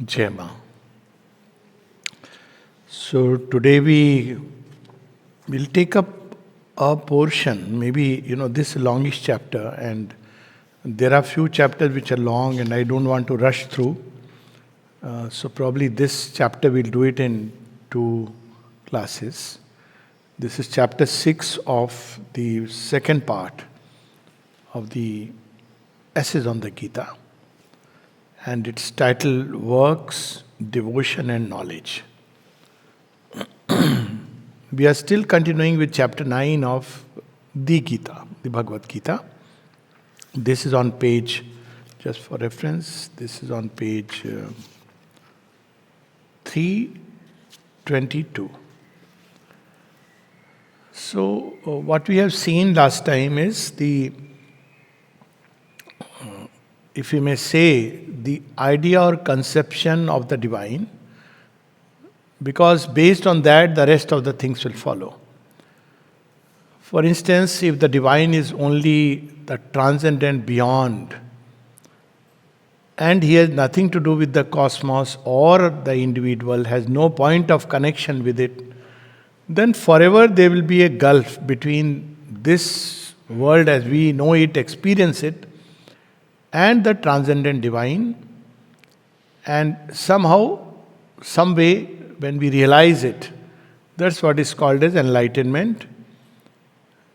Jai Ma. So today we will take up a portion, maybe this longish chapter, and there are few chapters which are long, and I don't want to rush through. So probably this chapter we'll do it in 2 classes. This is chapter 6 of the second part of the essays on the Gita, and it's titled Works, Devotion and Knowledge. We are still continuing with chapter 9 of the Gita, the Bhagavad Gita. This is on page, just for reference, this is on page 322. So, what we have seen last time is if you may say, the idea or conception of the divine, because based on that, the rest of the things will follow. For instance, if the divine is only the transcendent beyond, and he has nothing to do with the cosmos or the individual, has no point of connection with it, then forever there will be a gulf between this world as we know it, experience it, and the transcendent divine. And somehow, some way, when we realize it, that's what is called as enlightenment.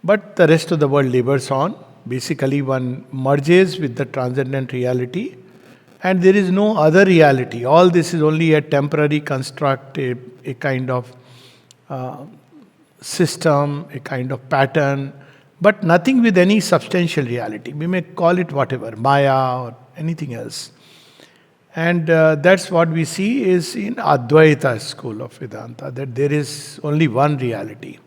But the rest of the world labors on. Basically, one merges with the transcendent reality, and there is no other reality. All this is only a temporary construct, a kind of system, a kind of pattern, but nothing with any substantial reality. We may call it whatever, Maya or anything else. And that's what we see is in Advaita school of Vedanta, that there is only one reality.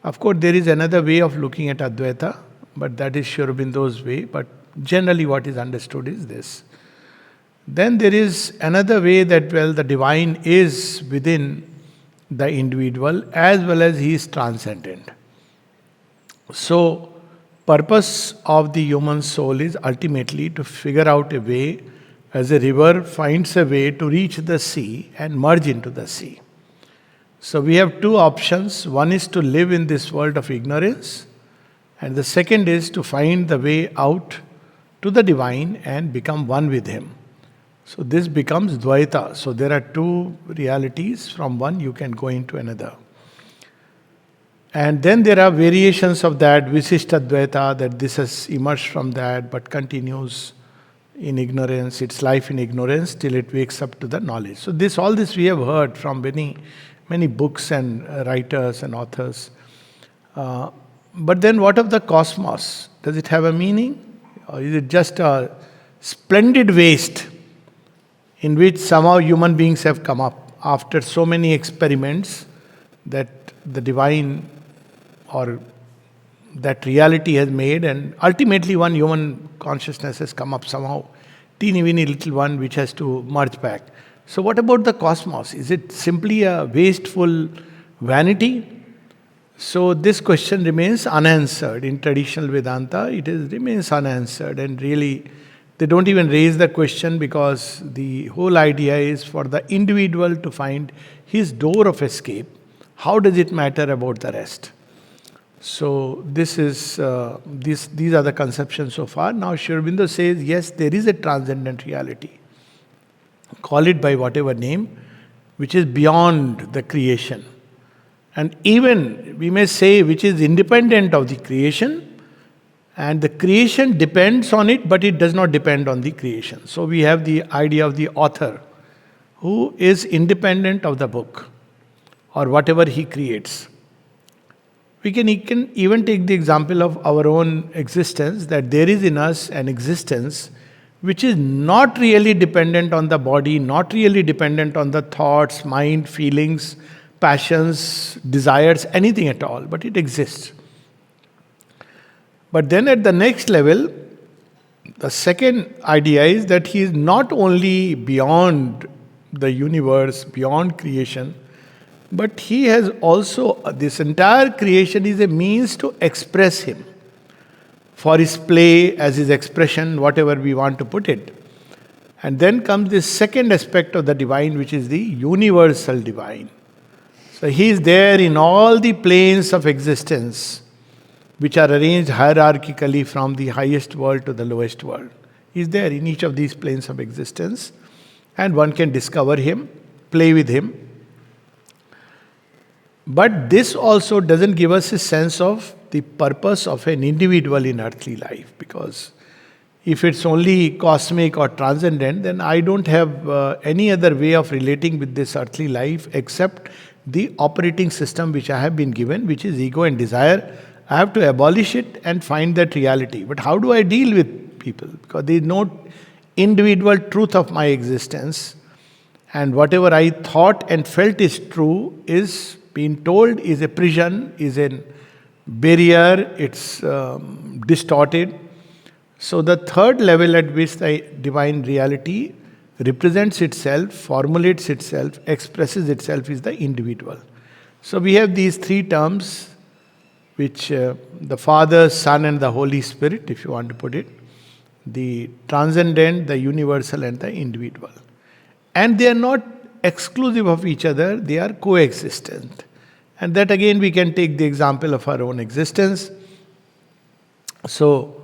Of course, there is another way of looking at Advaita, but that is Sri Aurobindo's way. But generally what is understood is this. Then there is another way that, well, the divine is within the individual as well as he is transcendent. So, purpose of the human soul is ultimately to figure out a way, as a river finds a way to reach the sea and merge into the sea. So we have two options. One is to live in this world of ignorance, and the second is to find the way out to the divine and become one with him. So this becomes Dvaita. So there are two realities. From one you can go into another. And then there are variations of that, Visishtadvaita, that this has emerged from that but continues in ignorance, its life in ignorance till it wakes up to the knowledge. So all this we have heard from many books and writers and authors. But then what of the cosmos? Does it have a meaning? Or is it just a splendid waste in which somehow human beings have come up after so many experiments that the divine or that reality has made, and ultimately one human consciousness has come up somehow, teeny weeny little one which has to merge back. So what about the cosmos? Is it simply a wasteful vanity? So this question remains unanswered. In traditional Vedanta, remains unanswered, and really they don't even raise the question, because the whole idea is for the individual to find his door of escape. How does it matter about the rest? So these are the conceptions so far. Now Sri Aurobindo says, yes, there is a transcendent reality. Call it by whatever name, which is beyond the creation. And even, we may say, which is independent of the creation. And the creation depends on it, but it does not depend on the creation. So we have the idea of the author, who is independent of the book or whatever he creates. We can even take the example of our own existence, that there is in us an existence which is not really dependent on the body, not really dependent on the thoughts, mind, feelings, passions, desires, anything at all, but it exists. But then at the next level, the second idea is that he is not only beyond the universe, beyond creation, but he has also, this entire creation is a means to express him. For his play, as his expression, whatever we want to put it. And then comes this second aspect of the divine, which is the universal divine. So he is there in all the planes of existence, which are arranged hierarchically from the highest world to the lowest world. He is there in each of these planes of existence, and one can discover him, play with him. But this also doesn't give us a sense of the purpose of an individual in earthly life, because if it's only cosmic or transcendent, then I don't have any other way of relating with this earthly life except the operating system which I have been given, which is ego and desire. I have to abolish it and find that reality. But how do I deal with people? Because there is no individual truth of my existence, and whatever I thought and felt is true is being told is a prison, is a barrier, it's distorted. So the third level at which the divine reality represents itself, formulates itself, expresses itself is the individual. So we have these three terms, which the Father, Son and the Holy Spirit, if you want to put it, the transcendent, the universal and the individual. And they are not exclusive of each other, they are coexistent. And that again we can take the example of our own existence. So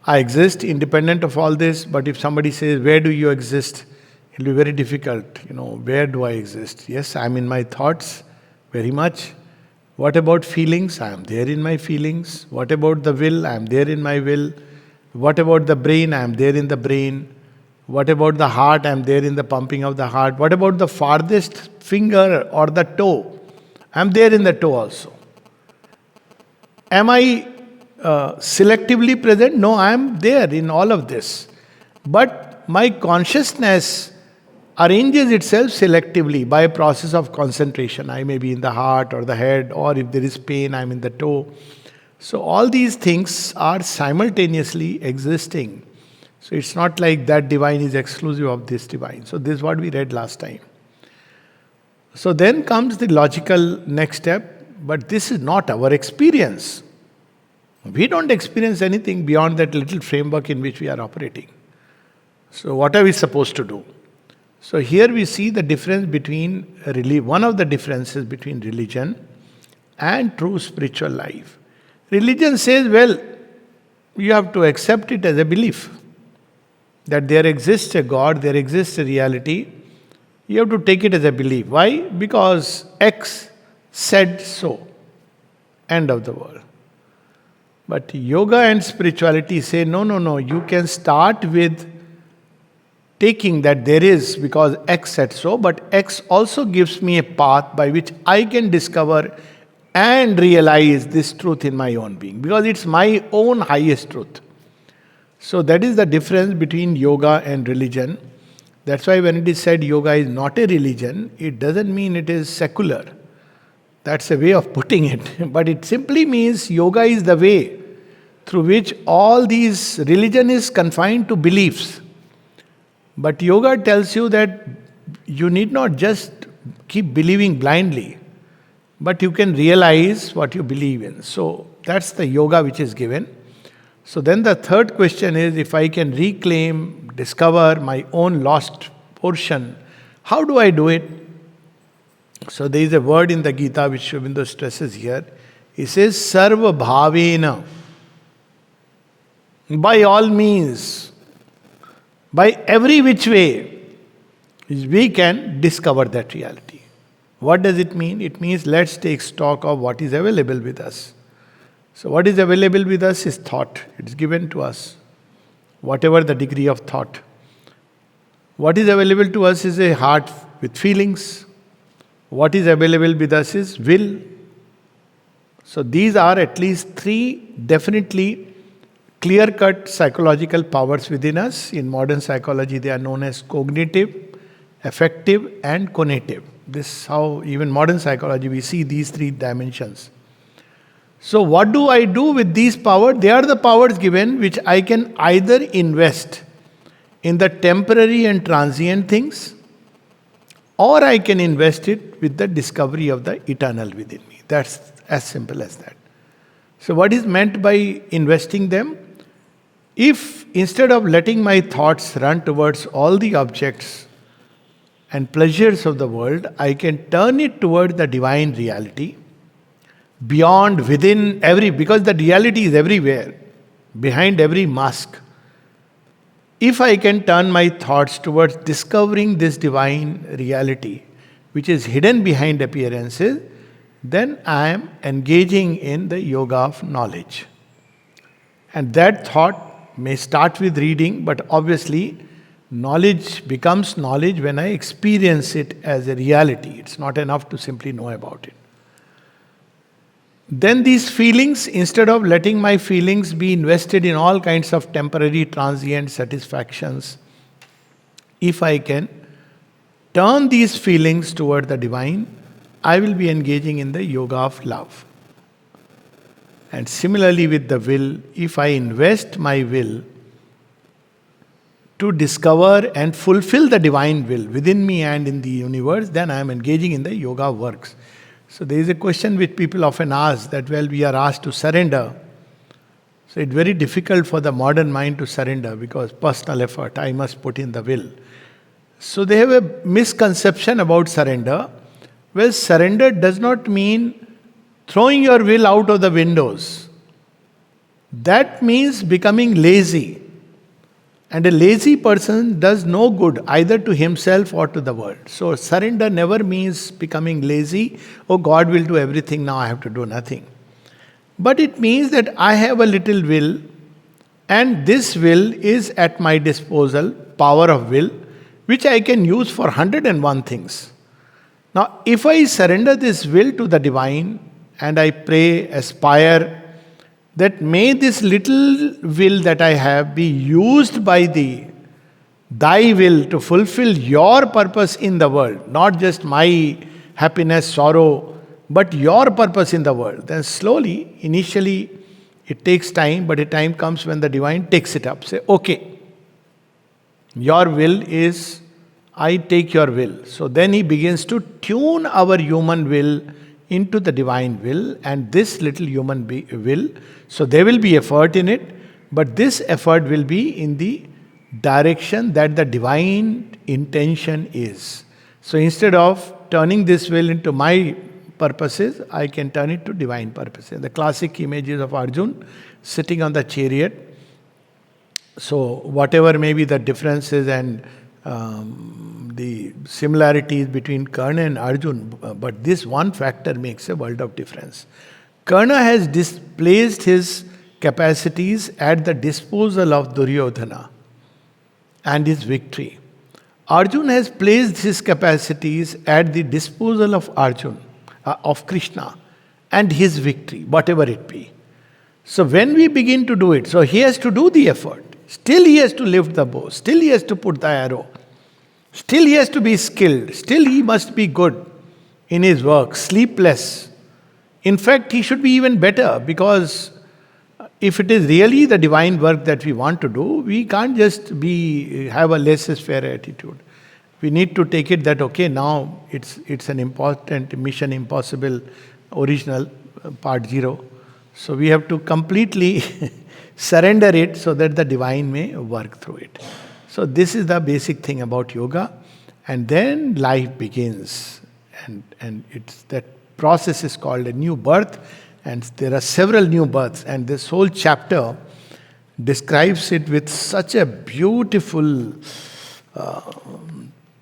I exist independent of all this, but if somebody says, where do you exist? It'll be very difficult. Where do I exist? Yes, I'm in my thoughts, very much. What about feelings? I am there in my feelings. What about the will? I am there in my will. What about the brain? I am there in the brain. What about the heart? I am there in the pumping of the heart. What about the farthest finger or the toe? I am there in the toe also. Am I selectively present? No, I am there in all of this. But my consciousness arranges itself selectively by a process of concentration. I may be in the heart or the head, or if there is pain, I am in the toe. So all these things are simultaneously existing. So it's not like that divine is exclusive of this divine. So this is what we read last time. So then comes the logical next step, but this is not our experience. We don't experience anything beyond that little framework in which we are operating. So what are we supposed to do? So here we see the difference between one of the differences between religion and true spiritual life. Religion says, well, you have to accept it as a belief that there exists a God, there exists a reality. You have to take it as a belief. Why? Because X said so. End of the world. But yoga and spirituality say, no, you can start with taking that there is because X said so, but X also gives me a path by which I can discover and realize this truth in my own being, because it's my own highest truth. So that is the difference between yoga and religion. That's why when it is said yoga is not a religion, it doesn't mean it is secular. That's a way of putting it. But it simply means yoga is the way through which all these religion is confined to beliefs. But yoga tells you that you need not just keep believing blindly, but you can realize what you believe in. So that's the yoga which is given. So then the third question is, if I can reclaim, discover my own lost portion, how do I do it? So there is a word in the Gita which Aurobindo stresses here. He says, Sarva Bhavena. By all means, by every which way, we can discover that reality. What does it mean? It means let's take stock of what is available with us. So what is available with us is thought. It's given to us, whatever the degree of thought. What is available to us is a heart with feelings. What is available with us is will. So these are at least three definitely clear-cut psychological powers within us. In modern psychology, they are known as cognitive, affective, and conative. This is how even modern psychology we see these three dimensions. So what do I do with these powers? They are the powers given which I can either invest in the temporary and transient things, or I can invest it with the discovery of the eternal within me. That's as simple as that. So what is meant by investing them? If instead of letting my thoughts run towards all the objects and pleasures of the world, I can turn it toward the divine reality, beyond, within, because the reality is everywhere, behind every mask. If I can turn my thoughts towards discovering this divine reality, which is hidden behind appearances, then I am engaging in the yoga of knowledge. And that thought may start with reading, but obviously, knowledge becomes knowledge when I experience it as a reality. It's not enough to simply know about it. Then these feelings, instead of letting my feelings be invested in all kinds of temporary, transient satisfactions, if I can turn these feelings toward the divine, I will be engaging in the yoga of love. And similarly with the will, if I invest my will to discover and fulfill the divine will within me and in the universe, then I am engaging in the yoga works. So there is a question which people often ask that, well, we are asked to surrender. So it's very difficult for the modern mind to surrender because personal effort, I must put in the will. So they have a misconception about surrender. Well, surrender does not mean throwing your will out of the windows. That means becoming lazy. And a lazy person does no good either to himself or to the world. So surrender never means becoming lazy. Oh, God will do everything, now I have to do nothing. But it means that I have a little will, and this will is at my disposal, power of will, which I can use for 101 things. Now, if I surrender this will to the divine, and I pray, aspire, that may this little will that I have be used by thee, thy will, to fulfill your purpose in the world, not just my happiness, sorrow, but your purpose in the world. Then slowly, initially, it takes time, but a time comes when the divine takes it up. Say, okay, your will is, I take your will. So then he begins to tune our human will into the divine will, and this little human will. So there will be effort in it, but this effort will be in the direction that the divine intention is. So instead of turning this will into my purposes, I can turn it to divine purposes. The classic images of Arjun sitting on the chariot. So whatever may be the differences and the similarities between Karna and Arjun, but this one factor makes a world of difference. Karna has displaced his capacities at the disposal of Duryodhana and his victory. Arjun has placed his capacities at the disposal of of Krishna and his victory, whatever it be. So when we begin to do it, so he has to do the effort. Still he has to lift the bow. Still he has to put the arrow. Still he has to be skilled. Still he must be good in his work, sleepless. In fact, he should be even better, because if it is really the divine work that we want to do, we can't just have a laissez-faire attitude. We need to take it that, okay, now it's an important Mission Impossible original, part 0. So we have to completely surrender it so that the divine may work through it. So this is the basic thing about yoga. And then life begins. And it's that process is called a new birth. And there are several new births. And this whole chapter describes it with such a beautiful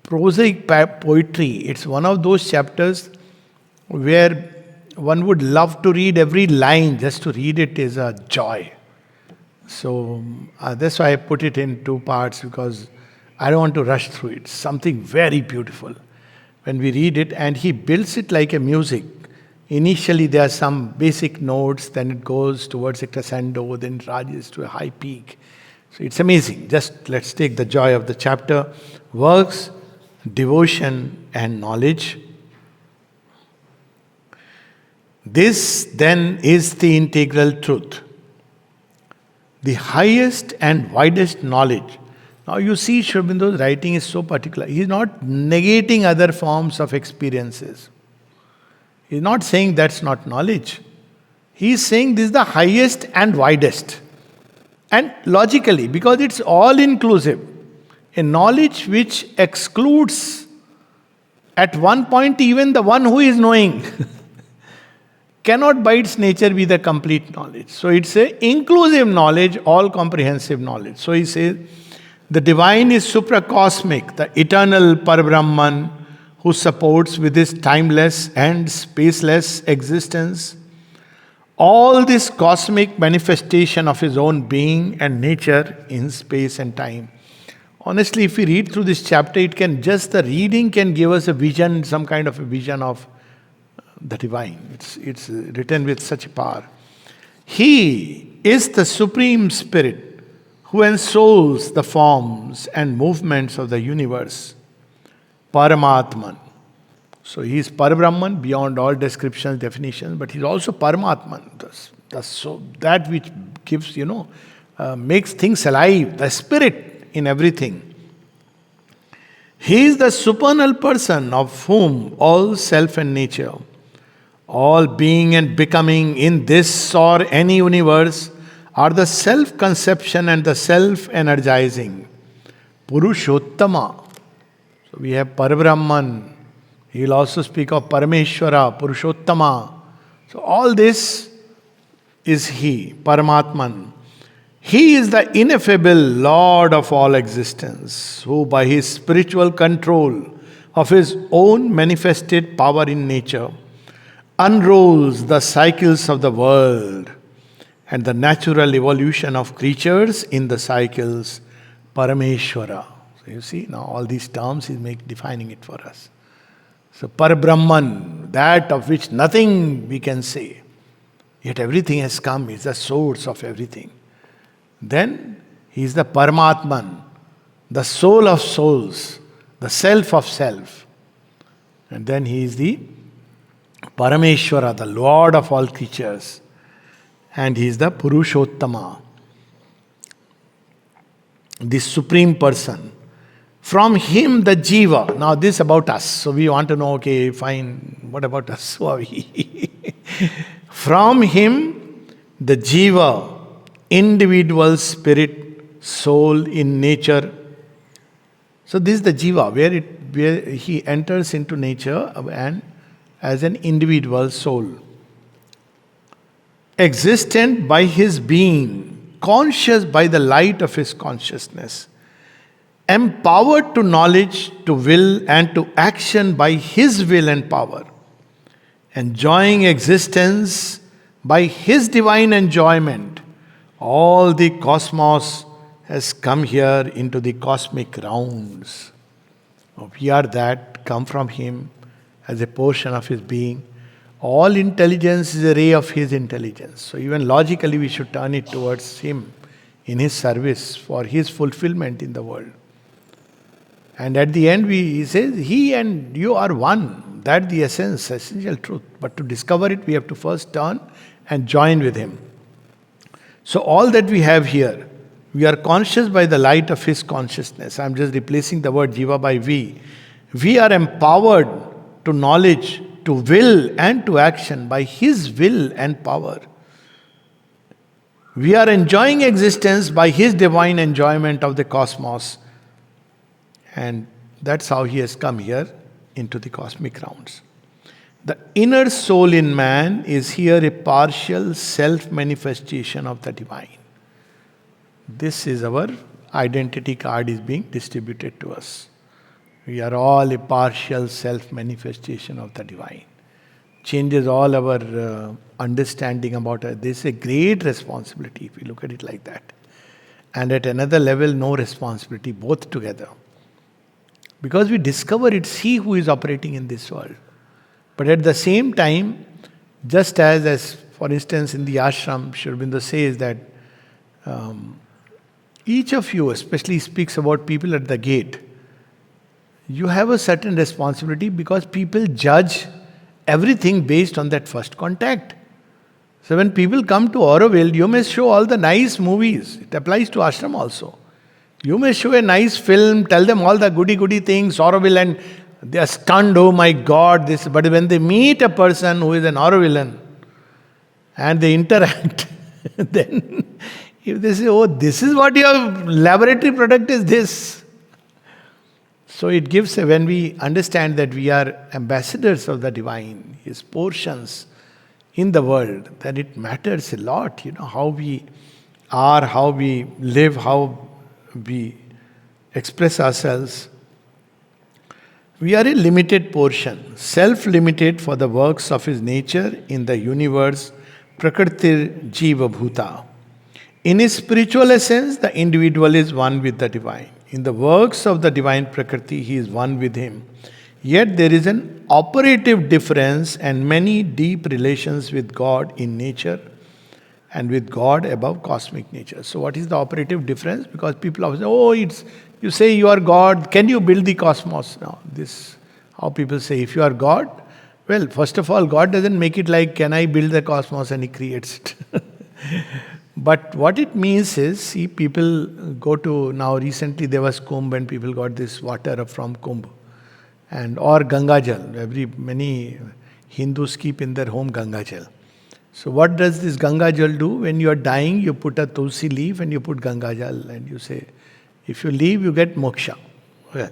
prosaic poetry. It's one of those chapters where one would love to read every line. Just to read it is a joy. So that's why I put it in 2 parts, because I don't want to rush through it. Something very beautiful when we read it, and he builds it like a music. Initially there are some basic notes, then it goes towards a crescendo, then it rises to a high peak. So it's amazing. Just let's take the joy of the chapter. Works, devotion and knowledge. This then is the integral truth. The highest and widest knowledge. Now you see, Sri Aurobindo's writing is so particular. He is not negating other forms of experiences. He is not saying that's not knowledge. He is saying this is the highest and widest. And logically, because it's all inclusive, a knowledge which excludes at one point even the one who is knowing cannot by its nature be the complete knowledge. So it's a inclusive knowledge, all comprehensive knowledge. So he says the divine is supracosmic, the eternal Parabrahman who supports with his timeless and spaceless existence all this cosmic manifestation of his own being and nature in space and time. Honestly, if we read through this chapter, the reading can give us a vision, some kind of a vision of the divine. It's written with such power. He is the Supreme Spirit who ensouls the forms and movements of the universe. Paramatman. So he is Parabrahman beyond all descriptions, definitions, but he is also Paramatman. That which gives, makes things alive, the spirit in everything. He is the supernal person of whom all self and nature, all being and becoming in this or any universe are the self-conception and the self-energizing. Purushottama. So we have Parabrahman. He will also speak of Parameshwara, Purushottama. So all this is He, Paramatman. He is the ineffable Lord of all existence, who by His spiritual control of His own manifested power in nature unrolls the cycles of the world and the natural evolution of creatures in the cycles, Parameshwara. So you see, now all these terms He is defining it for us. So Parabrahman, that of which nothing we can say, yet everything has come, is the source of everything. Then he is the Paramatman, the soul of souls, the self of self. And then he is the Parameshwara, the Lord of all creatures. And he is the Purushottama, the Supreme Person. From him the Jiva. Now this about us. So we want to know, okay, fine, what about us? Who are we? From him the Jiva, individual spirit, soul in nature. So this is the Jiva, where he enters into nature and as an individual soul. Existent by his being, conscious by the light of his consciousness. Empowered to knowledge, to will, and to action by his will and power. Enjoying existence by his divine enjoyment. All the cosmos has come here into the cosmic rounds. We are that, come from him as a portion of his being. All intelligence is a ray of his intelligence. So even logically we should turn it towards him in his service for his fulfillment in the world. And at the end he says, he and you are one. That's the essence, essential truth. But to discover it, we have to first turn and join with him. So all that we have here, we are conscious by the light of his consciousness. I'm just replacing the word jiva by we. We are empowered to knowledge, to will and to action by his will and power. We are enjoying existence by his divine enjoyment of the cosmos. And that's how he has come here into the cosmic rounds. The inner soul in man is here a partial self-manifestation of the divine. This is our identity card is being distributed to us. We are all a partial self-manifestation of the divine. Changes all our understanding about it. This is a great responsibility if we look at it like that. And at another level, no responsibility, both together. Because we discover it's he who is operating in this world. But at the same time, just as for instance in the ashram, Sri Aurobindo says that each of you especially speaks about people at the gate. You have a certain responsibility because people judge everything based on that first contact. So when people come to Auroville, you may show all the nice movies. It applies to ashram also. You may show a nice film, tell them all the goody things, Auroville, and they are stunned, oh my God, this. But when they meet a person who is an Aurovillian and they interact, then If they say, oh, this is what your laboratory product is, this. So it gives, when we understand that we are ambassadors of the divine, His portions in the world, then it matters a lot, how we are, how we live, how we express ourselves. We are a limited portion, self-limited for the works of His nature in the universe, Prakritir Jiva Bhuta. In his spiritual essence, the individual is one with the divine. In the works of the divine Prakriti, he is one with him. Yet there is an operative difference and many deep relations with God in nature and with God above cosmic nature. So what is the operative difference? Because people always say, oh, you say you are God, can you build the cosmos? No, this how people say, if you are God, well, first of all, God doesn't make it like, can I build the cosmos, and He creates it. But what it means is, see, people go to, now recently there was Kumbh and people got this water from Kumbh. And or Ganga Jal. Many Hindus keep in their home Ganga Jal. So what does this Ganga Jal do? When you are dying, you put a tulsi leaf and you put Ganga Jal and you say, if you leave, you get moksha. Well,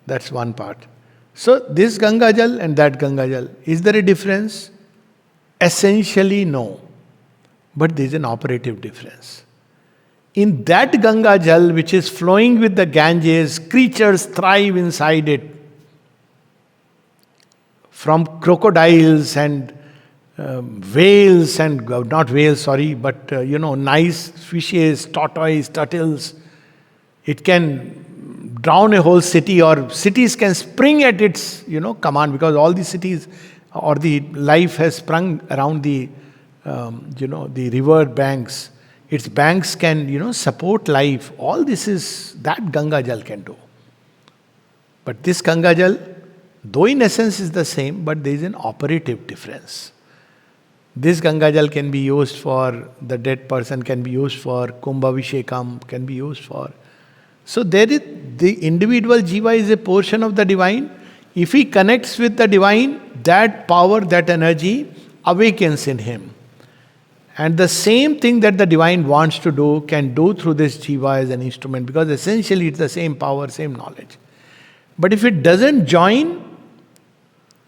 that's one part. So this Ganga Jal and that Ganga Jal, is there a difference? Essentially, no. But there is an operative difference. In that Ganga Jal, which is flowing with the Ganges, creatures thrive inside it. From crocodiles and whales and, not whales, sorry, but nice fishes, tortoise, turtles. It can drown a whole city, or cities can spring at its, command, because all the cities or the life has sprung around the the river banks. Its banks can, support life. All this is that Ganga Jal can do. But this Ganga Jal, though in essence is the same, but there is an operative difference. This Ganga Jal can be used for the dead person, can be used for Kumbhavishekam, can be used for. So there is, the individual Jiva is a portion of the divine. If he connects with the divine, that power, that energy awakens in him. And the same thing that the divine wants to do, can do through this Jiva as an instrument, because essentially it's the same power, same knowledge. But if it doesn't join,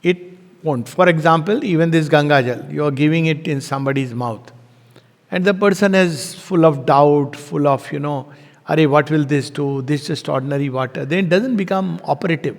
it won't. For example, even this Ganga Jal, you are giving it in somebody's mouth. And the person is full of doubt, full of, Arey, what will this do? This is just ordinary water. Then it doesn't become operative.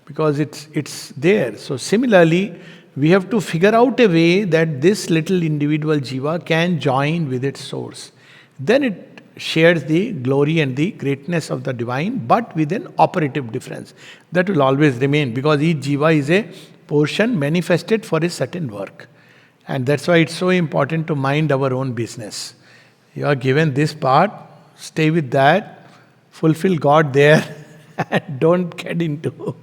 Because it's there. So similarly, we have to figure out a way that this little individual Jiva can join with its source. Then it shares the glory and the greatness of the divine, but with an operative difference. That will always remain, because each Jiva is a portion manifested for a certain work. And that's why it's so important to mind our own business. You are given this part, stay with that, fulfill God there, and don't get into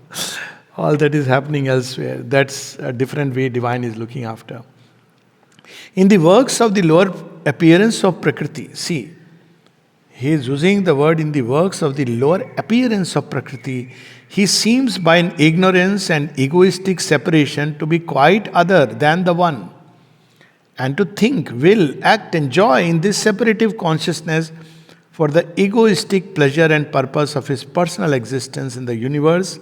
all that is happening elsewhere. That's a different way divine is looking after. In the works of the lower appearance of Prakriti, see, he is using the word in the works of the lower appearance of Prakriti. He seems by an ignorance and egoistic separation to be quite other than the one. And to think, will, act, enjoy in this separative consciousness for the egoistic pleasure and purpose of his personal existence in the universe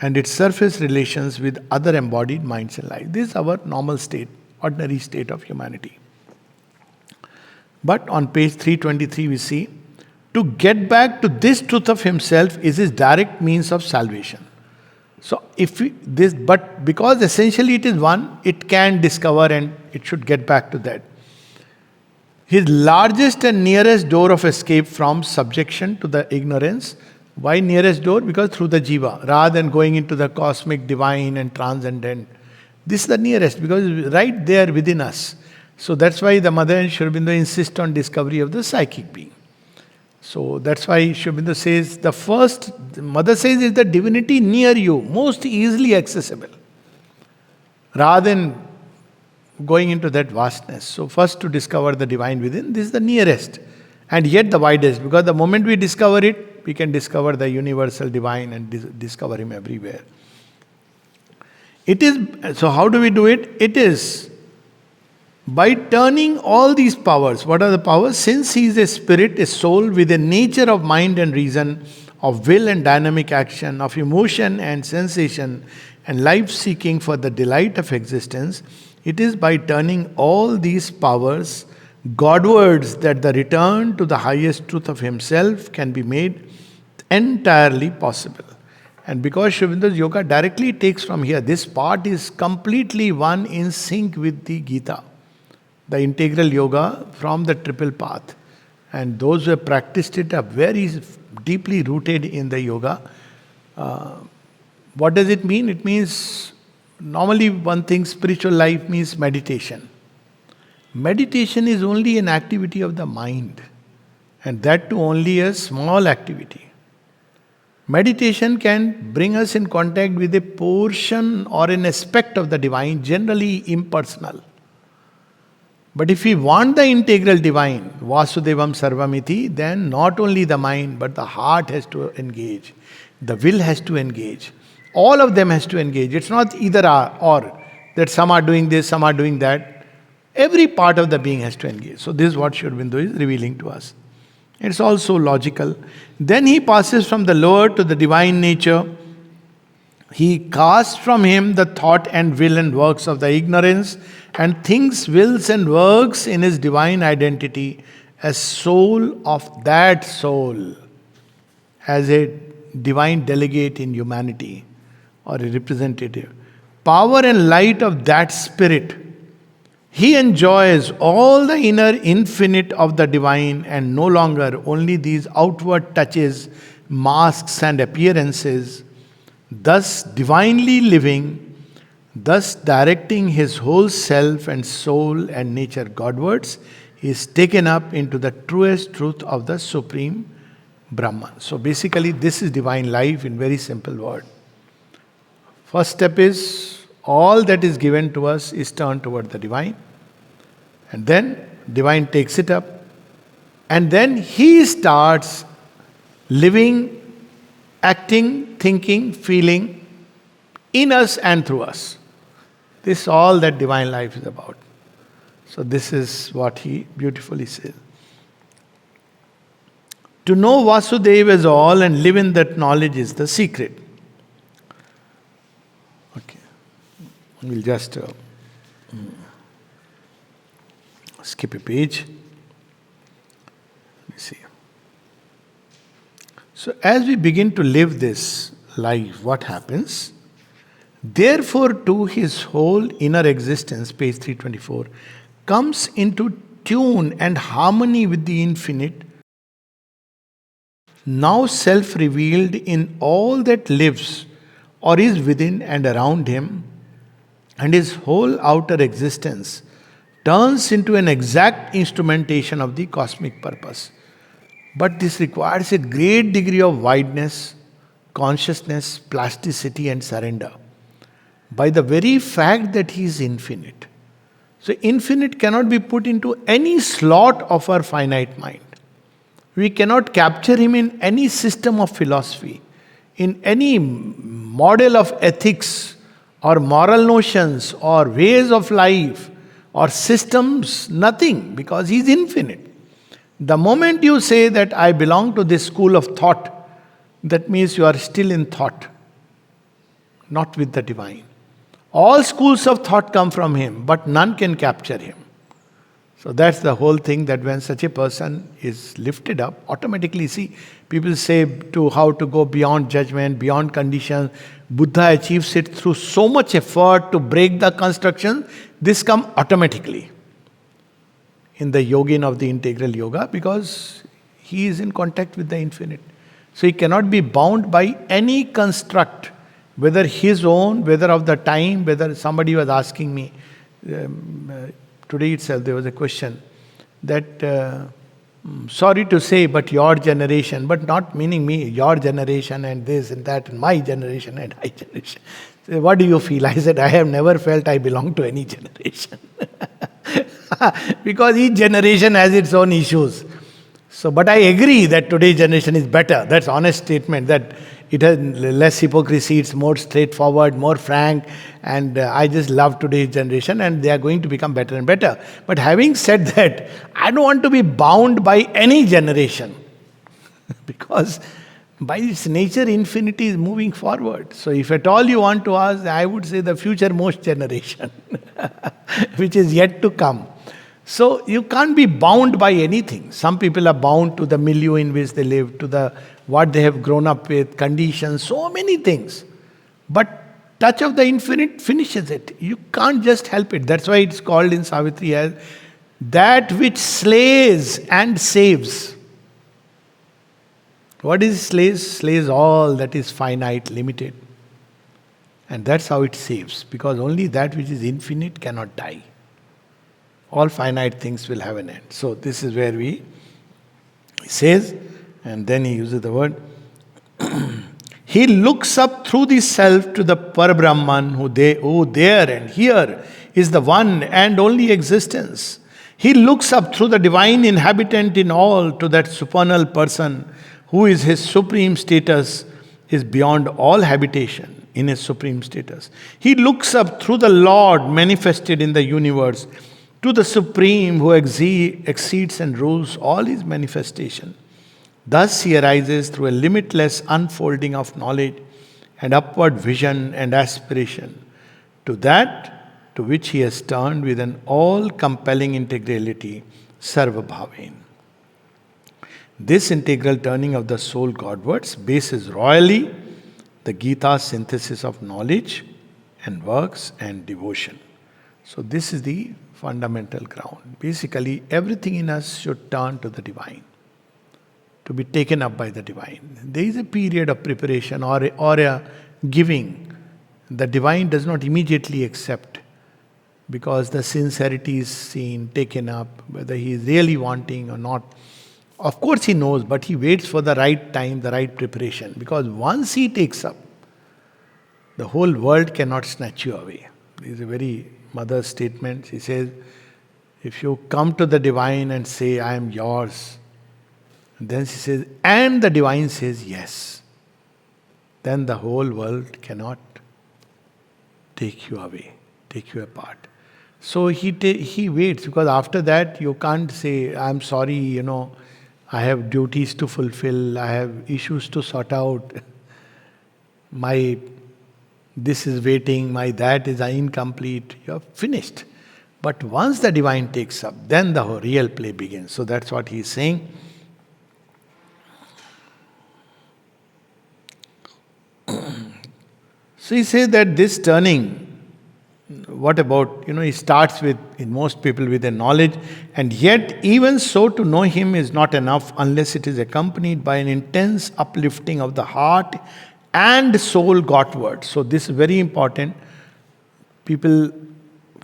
and its surface relations with other embodied minds and life. This is our normal state, ordinary state of humanity. But on page 323 we see, to get back to this truth of himself is his direct means of salvation. So but because essentially it is one, it can discover and it should get back to that. His largest and nearest door of escape from subjection to the ignorance. Why nearest door? Because through the Jiva, rather than going into the cosmic, divine and transcendent. This is the nearest, because it's right there within us. So that's why the Mother and Sri Aurobindo insist on discovery of the psychic being. So that's why Sri Aurobindo says, the Mother says, is the divinity near you, most easily accessible. Rather than going into that vastness. So first to discover the divine within, this is the nearest. And yet the widest, because the moment we discover it, we can discover the universal divine and discover him everywhere. It is, so how do we do it? It is By turning all these powers, what are the powers? Since he is a spirit, a soul with a nature of mind and reason, of will and dynamic action, of emotion and sensation, and life seeking for the delight of existence, it is by turning all these powers Godwards that the return to the highest truth of himself can be made entirely possible. And because Sri Aurobindo's yoga directly takes from here, this part is completely one in sync with the Gita, the integral yoga from the triple path. And those who have practiced it are very deeply rooted in the yoga. What does it mean? It means, normally one thinks spiritual life means meditation. Meditation is only an activity of the mind, and that too only a small activity. Meditation can bring us in contact with a portion or an aspect of the divine, generally impersonal. But if we want the integral divine, Vasudevam Sarvamiti, then not only the mind, but the heart has to engage. The will has to engage. All of them has to engage. It's not either or, that some are doing this, some are doing that. Every part of the being has to engage. So this is what Sri Aurobindo is revealing to us. It's also logical. Then he passes from the lower to the divine nature. He casts from him the thought and will and works of the ignorance, and thinks, wills, and works in his divine identity as soul of that soul, as a divine delegate in humanity or a representative. Power and light of that spirit. He enjoys all the inner infinite of the divine and no longer only these outward touches, masks, and appearances. Thus, divinely living, thus directing his whole self and soul and nature Godwards, he is taken up into the truest truth of the Supreme Brahman. So basically, this is divine life in very simple word. First step is, all that is given to us is turned toward the divine. And then divine takes it up. And then he starts living, acting, thinking, feeling in us and through us. This is all that divine life is about. So this is what he beautifully says. To know Vasudeva as all and live in that knowledge is the secret. Okay. We'll just skip a page. Let me see. So as we begin to live this life, what happens? Therefore, too, his whole inner existence, page 324, comes into tune and harmony with the infinite, now self-revealed in all that lives or is within and around him, and his whole outer existence turns into an exact instrumentation of the cosmic purpose. But this requires a great degree of wideness, consciousness, plasticity, and surrender. By the very fact that he is infinite. So infinite cannot be put into any slot of our finite mind. We cannot capture him in any system of philosophy, in any model of ethics, or moral notions, or ways of life, or systems, nothing, because he is infinite. The moment you say that I belong to this school of thought, that means you are still in thought, not with the divine. All schools of thought come from him, but none can capture him. So that's the whole thing, that when such a person is lifted up, automatically, see, people say to how to go beyond judgment, beyond conditions. Buddha achieves it through so much effort to break the construction. This comes automatically in the yogin of the integral yoga, because he is in contact with the infinite. So he cannot be bound by any construct, whether his own, whether of the time, whether somebody was asking me, today itself there was a question that, sorry to say, but your generation, but not meaning me, your generation and this and that, and my generation and my generation. So what do you feel? I said, I have never felt I belong to any generation. Because each generation has its own issues. So, but I agree that today's generation is better. That's honest statement, that it has less hypocrisy, it's more straightforward, more frank, and I just love today's generation, and they are going to become better and better. But having said that, I don't want to be bound by any generation because by its nature, infinity is moving forward. So, if at all you want to ask, I would say the future most generation, which is yet to come. So you can't be bound by anything. Some people are bound to the milieu in which they live, to the what they have grown up with, conditions, so many things. But touch of the infinite finishes it. You can't just help it. That's why it's called in Savitri as that which slays and saves. What is slays? Slays all that is finite, limited. And that's how it saves. Because only that which is infinite cannot die. All finite things will have an end. So this is where he says, and then he uses the word, he looks up through the self to the Parabrahman who there and here is the one and only existence. He looks up through the divine inhabitant in all to that supernal person who is his supreme status, is beyond all habitation in his supreme status. He looks up through the Lord manifested in the universe to the Supreme who exceeds and rules all his manifestation. Thus he arises through a limitless unfolding of knowledge and upward vision and aspiration to that to which he has turned with an all-compelling integrality, sarva bhaven. This integral turning of the soul Godwards bases royally the Gita's synthesis of knowledge and works and devotion. So this is the fundamental ground. Basically, everything in us should turn to the divine, to be taken up by the divine. There is a period of preparation or a giving. The divine does not immediately accept because the sincerity is seen, taken up, whether he is really wanting or not. Of course he knows, but he waits for the right time, the right preparation. Because once he takes up, the whole world cannot snatch you away. This is a very mother's statement. She says, if you come to the divine and say, I am yours, and then she says, and the divine says yes, then the whole world cannot take you away, take you apart. So he waits, because after that you can't say, I'm sorry, I have duties to fulfill, I have issues to sort out, my this is waiting, my that is incomplete. You are finished. But once the divine takes up, then the real play begins. So that's what he is saying. So he says that this turning, what about, he starts with, in most people, with a knowledge, and yet even so to know him is not enough unless it is accompanied by an intense uplifting of the heart and soul Godward. So this is very important. People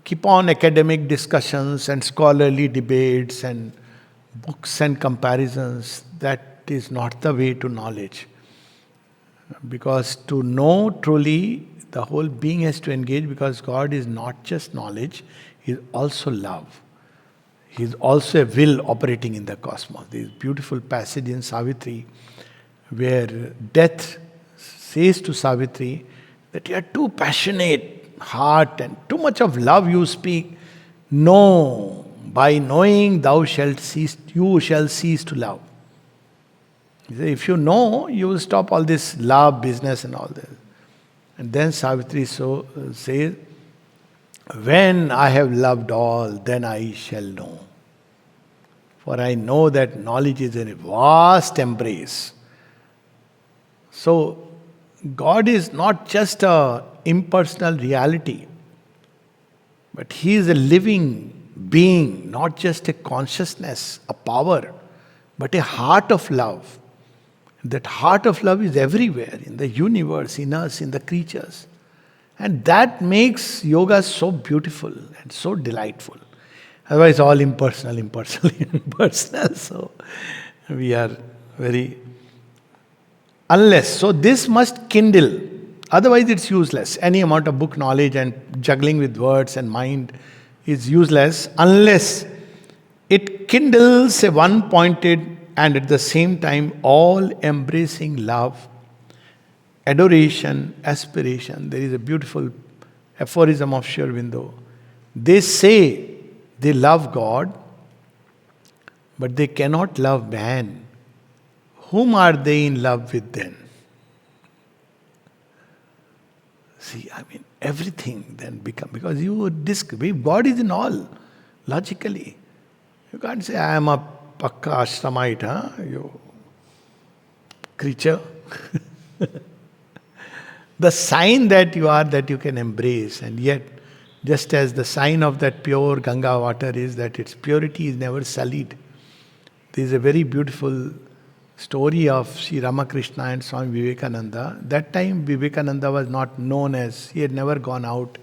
keep on academic discussions and scholarly debates and books and comparisons. That is not the way to knowledge. Because to know truly, the whole being has to engage, because God is not just knowledge, He is also love. He is also a will operating in the cosmos. There is a beautiful passage in Savitri where death says to Savitri that you are too passionate heart and too much of love you speak. No, by knowing you shall cease to love. He said, if you know, you will stop all this love business and all this. And then Savitri says, when I have loved all, then I shall know. For I know that knowledge is a vast embrace. So, God is not just an impersonal reality, but He is a living being, not just a consciousness, a power, but a heart of love. That heart of love is everywhere, in the universe, in us, in the creatures. And that makes yoga so beautiful and so delightful. Otherwise, all impersonal. So, we are very... So this must kindle. Otherwise, it's useless. Any amount of book knowledge and juggling with words and mind is useless unless it kindles a one-pointed and at the same time all embracing love, adoration, aspiration. There is a beautiful aphorism of Sri Aurobindo. They say they love God, but they cannot love man. Whom are they in love with then? See, everything then become, because God is in all, logically. You can't say, I am a pakka ashramite, you creature. The sign that you are, that you can embrace, and yet, just as the sign of that pure Ganga water is that its purity is never sullied. There is a very beautiful story of Sri Ramakrishna and Swami Vivekananda. That time Vivekananda was not known, as he had never gone out.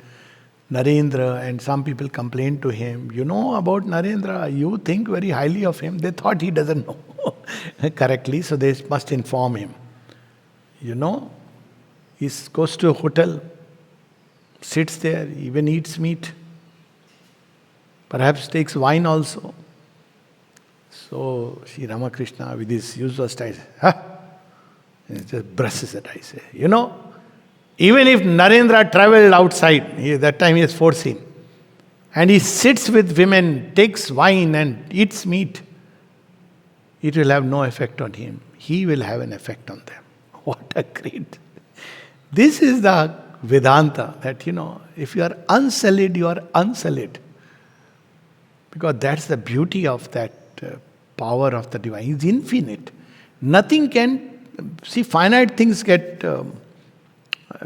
Narendra, and some people complained to him, you know about Narendra, you think very highly of him. They thought he doesn't know correctly, so they must inform him. He goes to a hotel, sits there, even eats meat, perhaps takes wine also. So Sri Ramakrishna, with his usual style, he just brushes it. I say, even if Narendra traveled outside, that time he is foreseen, and he sits with women, takes wine and eats meat, it will have no effect on him. He will have an effect on them. What a great... This is the Vedanta, that if you are unsullied, you are unsullied. Because that's the beauty of that power of the divine. It's infinite. Nothing can... See, finite things get...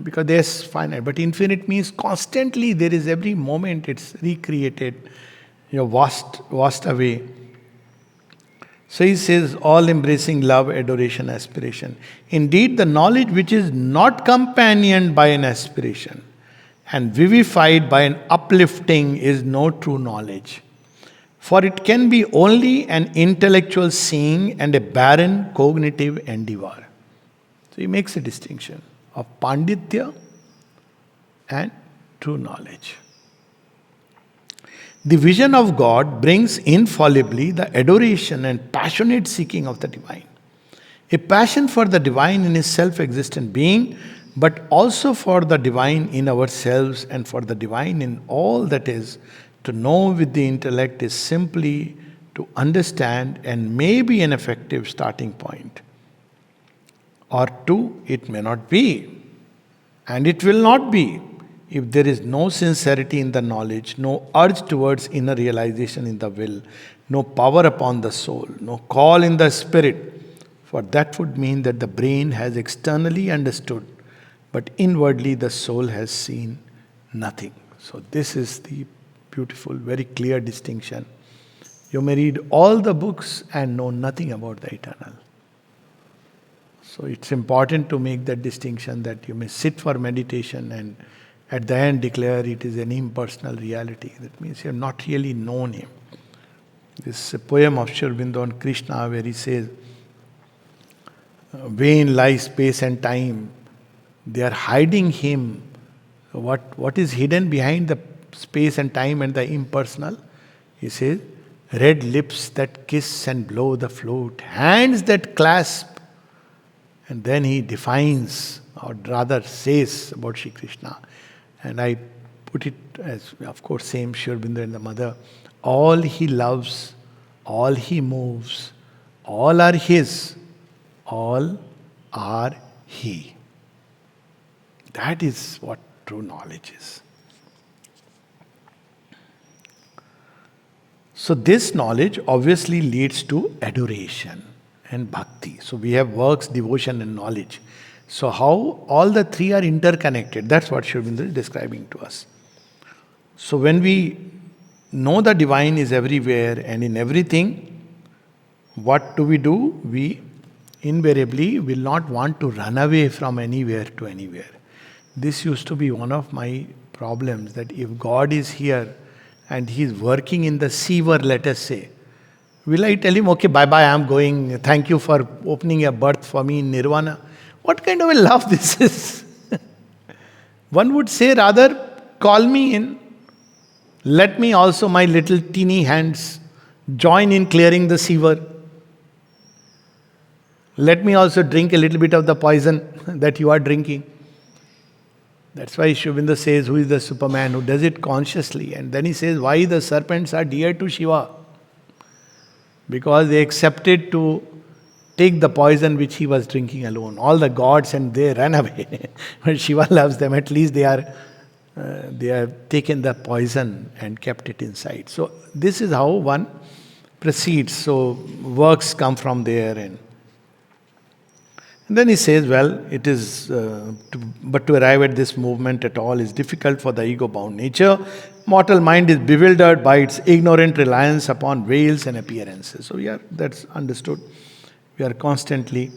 because there's finite, but infinite means constantly there is, every moment it's recreated, washed away. So he says, all embracing love, adoration, aspiration. Indeed, the knowledge which is not companioned by an aspiration and vivified by an uplifting is no true knowledge. For it can be only an intellectual seeing and a barren cognitive endeavor. So he makes a distinction of Panditya and true knowledge. The vision of God brings infallibly the adoration and passionate seeking of the divine. A passion for the divine in his self-existent being, but also for the divine in ourselves and for the divine in all that is. To know with the intellect is simply to understand and may be an effective starting point. Or two, it may not be. And it will not be if there is no sincerity in the knowledge, no urge towards inner realization in the will, no power upon the soul, no call in the spirit. For that would mean that the brain has externally understood, but inwardly the soul has seen nothing. So this is the beautiful, very clear distinction. You may read all the books and know nothing about the eternal. So it's important to make that distinction, that you may sit for meditation and at the end declare it is an impersonal reality. That means you have not really known him. This is a poem of Sri Aurobindo on Krishna, where he says, vain lie space and time, they are hiding him. What is hidden behind the space and time and the impersonal? He says, red lips that kiss and blow the flute, hands that clasp. And then he defines, or rather says about Sri Krishna. And I put it as, of course, same Sri Aurobindo and the mother. All he loves, all he moves, all are his, all are he. That is what true knowledge is. So this knowledge obviously leads to adoration and bhakti. So we have works, devotion and knowledge. So how all the three are interconnected, that's what Sri Aurobindo is describing to us. So when we know the divine is everywhere and in everything, what do? We invariably will not want to run away from anywhere to anywhere. This used to be one of my problems, that if God is here and he is working in the sewer, let us say, will I tell him, okay, bye-bye, I am going, thank you for opening a berth for me in Nirvana? What kind of a love this is? One would say rather, call me in, let me also, my little teeny hands, join in clearing the sewer. Let me also drink a little bit of the poison that you are drinking. That's why Sri Aurobindo says, who is the Superman who does it consciously? And then he says, why the serpents are dear to Shiva? Because they accepted to take the poison which he was drinking alone. All the gods and they ran away. But Shiva loves them. At least they have taken the poison and kept it inside. So this is how one proceeds. So works come from there. And then he says, well, it is, but to arrive at this movement at all is difficult for the ego-bound nature. Mortal mind is bewildered by its ignorant reliance upon veils and appearances. So yeah, that's understood. We are constantly,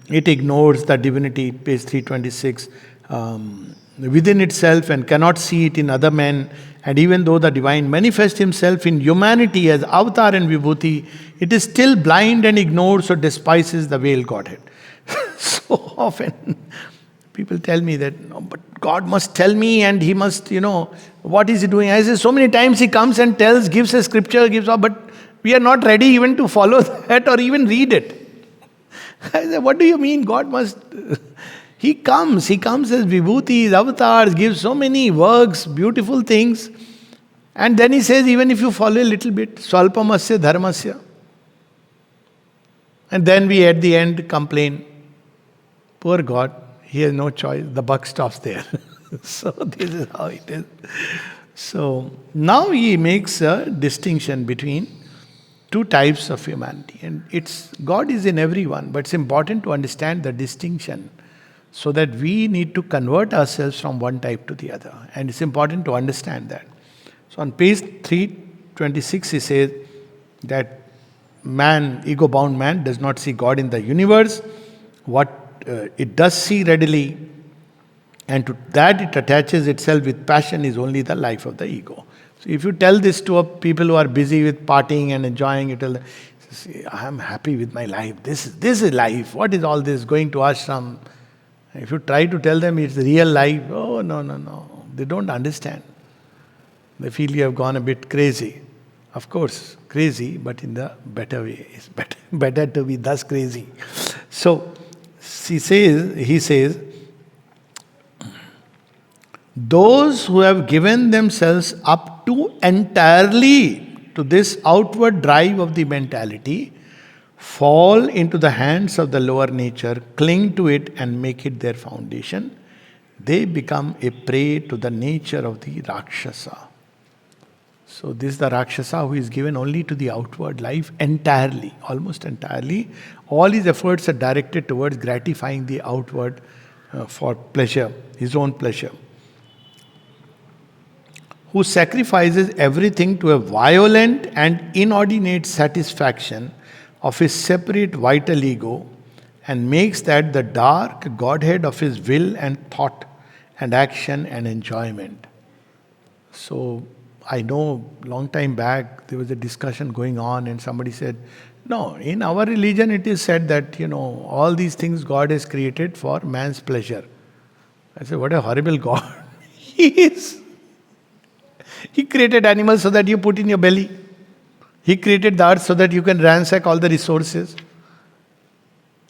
it ignores the divinity, page 326, within itself and cannot see it in other men. And even though the divine manifests himself in humanity as avatar and vibhuti, it is still blind and ignores or despises the veiled Godhead. So often people tell me that, no, but God must tell me and he must, what is he doing? I say, so many times he comes and tells, gives a scripture, but we are not ready even to follow that or even read it. I say, what do you mean God must? He comes as vibhutis, avatars, gives so many works, beautiful things. And then he says, even if you follow a little bit, swalpamasya dharmasya. And then we at the end complain, poor God, he has no choice, the buck stops there. So this is how it is. So now he makes a distinction between two types of humanity. And God is in everyone, but it's important to understand the distinction. So that we need to convert ourselves from one type to the other. And it's important to understand that. So on page 326 he says that man, ego-bound man, does not see God in the universe. What it does see readily, and to that it attaches itself with passion, is only the life of the ego. So if you tell this to people who are busy with partying and enjoying it, I am happy with my life. This is life. What is all this going to ashram? If you try to tell them it's real life, oh, no. They don't understand. They feel you have gone a bit crazy. Of course, crazy, but in the better way. It's better to be thus crazy. So, he says, those who have given themselves up to entirely to this outward drive of the mentality fall into the hands of the lower nature, cling to it and make it their foundation. They become a prey to the nature of the Rakshasa. So this is the Rakshasa who is given only to the outward life entirely, almost entirely. All his efforts are directed towards gratifying the outward for pleasure, his own pleasure. Who sacrifices everything to a violent and inordinate satisfaction of his separate vital ego and makes that the dark Godhead of his will and thought and action and enjoyment. So I know long time back there was a discussion going on and somebody said, no, in our religion it is said that, all these things God has created for man's pleasure. I said, what a horrible God he is. He created animals so that you put in your belly. He created the earth so that you can ransack all the resources.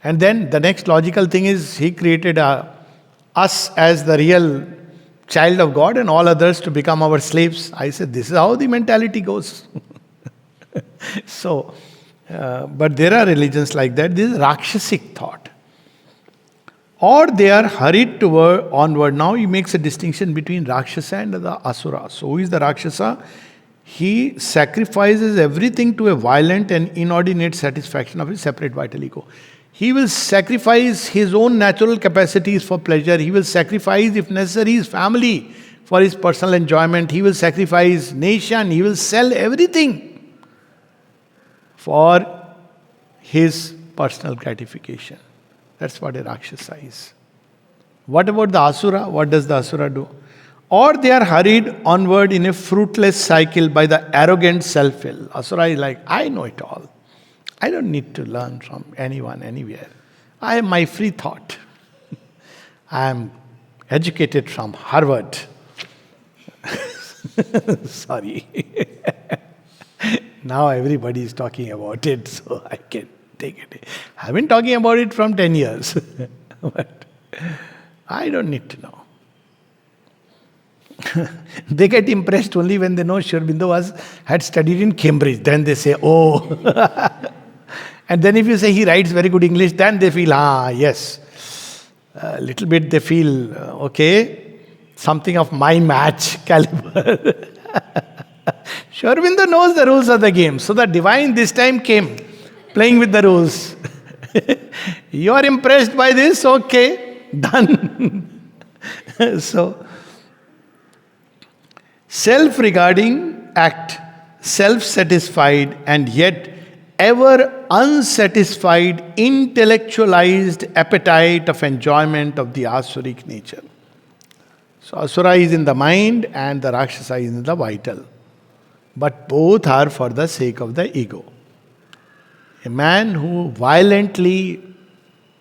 And then the next logical thing is he created us as the real child of God and all others to become our slaves. I said, this is how the mentality goes. So, but there are religions like that. This is Rakshasic thought. Or they are hurried toward onward. Now he makes a distinction between Rakshasa and the Asura. So who is the Rakshasa? He sacrifices everything to a violent and inordinate satisfaction of his separate vital ego. He will sacrifice his own natural capacities for pleasure. He will sacrifice, if necessary, his family for his personal enjoyment. He will sacrifice nation. He will sell everything for his personal gratification. That's what a Rakshasa is. What about the Asura? What does the Asura do? Or they are hurried onward in a fruitless cycle by the arrogant self-will. Asura is like, I know it all. I don't need to learn from anyone, anywhere. I am my free thought. I am educated from Harvard. Sorry. Now everybody is talking about it, so I can Take it. I've been talking about it from 10 years. But I don't need to know. They get impressed only when they know Sri Aurobindo had studied in Cambridge. Then they say, oh. And then if you say he writes very good English, then they feel, yes. A little bit they feel, okay, something of my match caliber. Sri Aurobindo knows the rules of the game. So the divine this time came, playing with the rules. You are impressed by this? Okay, done. So, self-regarding act, self-satisfied and yet ever unsatisfied, intellectualized appetite of enjoyment of the asuric nature. So asura is in the mind and the rakshasa is in the vital. But both are for the sake of the ego. A man who violently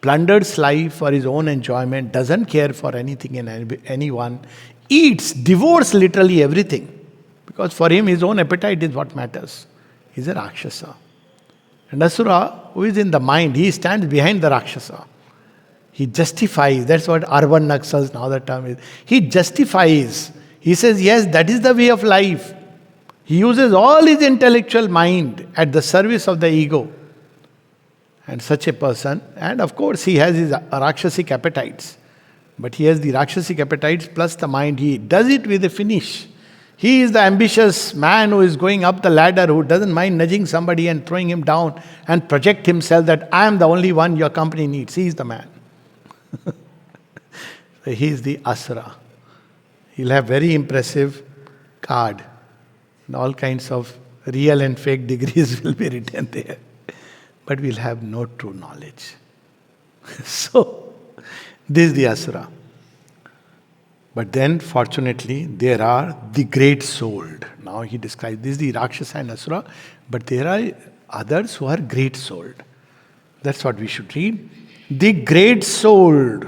plunders life for his own enjoyment, doesn't care for anything and anyone, eats, devours literally everything. Because for him, his own appetite is what matters. He's a Rakshasa. And Asura, who is in the mind, he stands behind the Rakshasa. He justifies. That's what urban Naxals, now the term is. He justifies. He says, yes, that is the way of life. He uses all his intellectual mind at the service of the ego. And such a person, and of course he has his Rakshasic appetites. But he has the Rakshasic appetites plus the mind. He does it with a finish. He is the ambitious man who is going up the ladder, who doesn't mind nudging somebody and throwing him down and project himself that I am the only one your company needs. He is the man. So he is the Asura. He'll have very impressive card. And all kinds of real and fake degrees will be written there. But we'll have no true knowledge. So, this is the Asura. But then, fortunately, there are the great-souled. Now he describes this is the Rakshasa and Asura, but there are others who are great-souled. That's what we should read. The great-souled.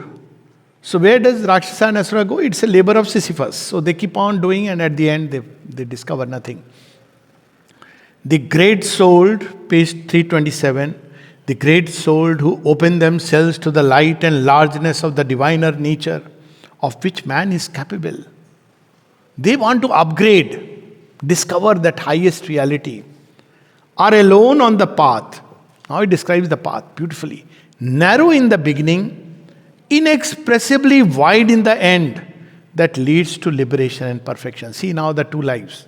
So where does Rakshasa and Asura go? It's a labor of Sisyphus. So they keep on doing and at the end they discover nothing. The great-souled, page 327, the great-souled who open themselves to the light and largeness of the diviner nature of which man is capable. They want to upgrade, discover that highest reality, are alone on the path. Now it describes the path beautifully. Narrow in the beginning, inexpressibly wide in the end, that leads to liberation and perfection. See now the two lives.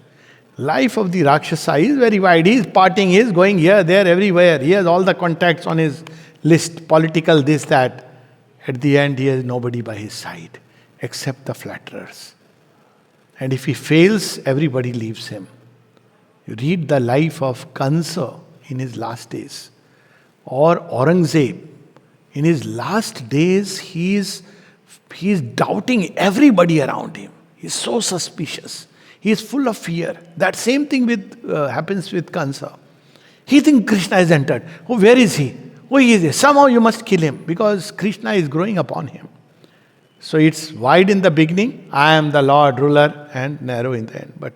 Life of the Rakshasa is very wide. He is partying, he is going here, there, everywhere. He has all the contacts on his list, political, this, that. At the end, he has nobody by his side, except the flatterers. And if he fails, everybody leaves him. You read the life of Kansa in his last days, or Aurangzeb. In his last days, he is doubting everybody around him. He is so suspicious. He is full of fear. That same thing happens with Kansa. He thinks Krishna has entered. Oh, where is he? Oh, he is there. Somehow you must kill him because Krishna is growing upon him. So it's wide in the beginning. I am the Lord, ruler, and narrow in the end. But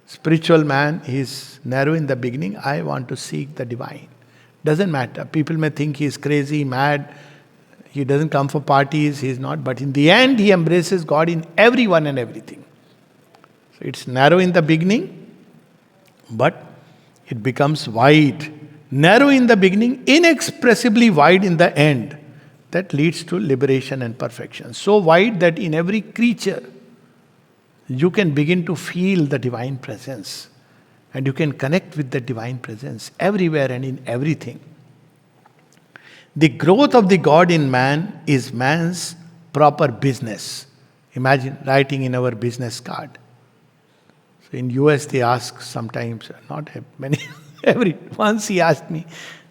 spiritual man is narrow in the beginning. I want to seek the divine. Doesn't matter. People may think he is crazy, mad. He doesn't come for parties. He is not. But in the end, he embraces God in everyone and everything. So it's narrow in the beginning, but it becomes wide. Narrow in the beginning, inexpressibly wide in the end. That leads to liberation and perfection. So wide that in every creature, you can begin to feel the divine presence. And you can connect with the divine presence everywhere and in everything. The growth of the God in man is man's proper business. Imagine writing in our business card. So in US they ask sometimes, not many, once he asked me,